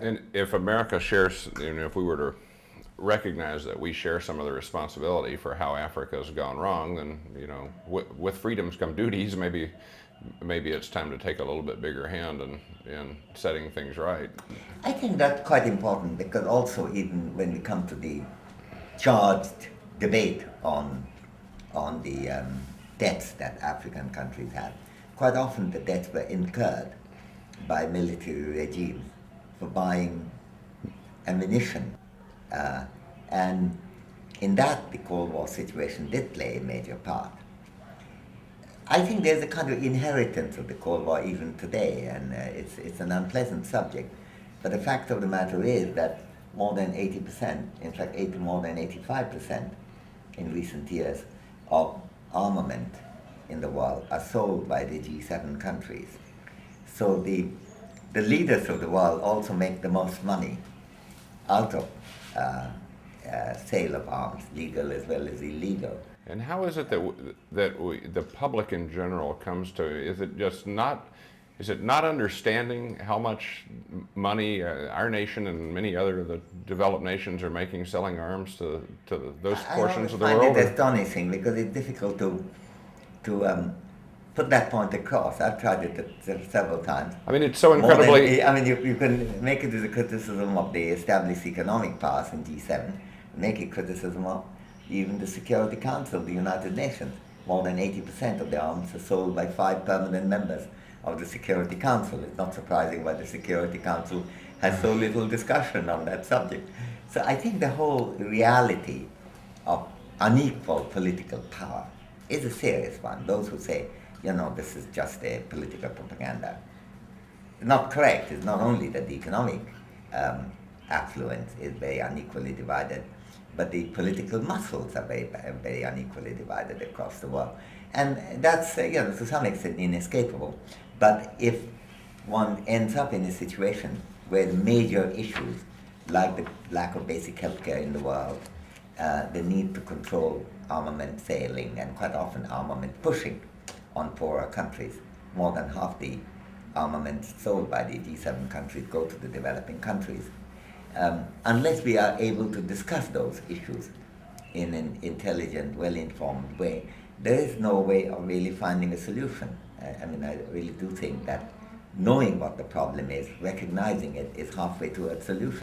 And if America shares, if we were to recognize that we share some of the responsibility for how Africa has gone wrong, then with freedoms come duties. Maybe it's time to take a little bit bigger hand in setting things right. I think that's quite important because also even when we come to the charged debate on the debts that African countries have, quite often the debts were incurred by military regimes for buying ammunition, uh, and in that the Cold War situation did play a major part. I think there's a kind of inheritance of the Cold War even today, and it's an unpleasant subject. But the fact of the matter is that more than 80%, in fact, more than 85% in recent years of armament in the world are sold by the G7 countries. So the leaders of the world also make the most money out of sale of arms, legal as well as illegal. And how is it that the public in general comes to? Is it just not? Is it not understanding how much money our nation and many other of the developed nations are making selling arms to those I portions always of the find world? it astonishing because it's difficult to put that point across. I've tried it several times. I mean, it's so More than, incredibly. I mean, you can make it as a criticism of the established economic powers in G7, make a criticism of even the Security Council of the United Nations. More than 80% of the arms are sold by 5 permanent members of the Security Council. It's not surprising why the Security Council has so little discussion on that subject. So I think the whole reality of unequal political power is a serious one. Those who say, this is just a political propaganda, not correct. It's not only that the economic affluence is very unequally divided, but the political muscles are very unequally divided across the world. And that's, to some extent inescapable. But if one ends up in a situation where the major issues, like the lack of basic healthcare in the world, the need to control armament sailing, and quite often armament pushing on poorer countries, more than half the armaments sold by the G7 countries go to the developing countries. Unless we are able to discuss those issues in an intelligent, well-informed way, there is no way of really finding a solution. I really do think that knowing what the problem is, recognizing it, is halfway to a solution.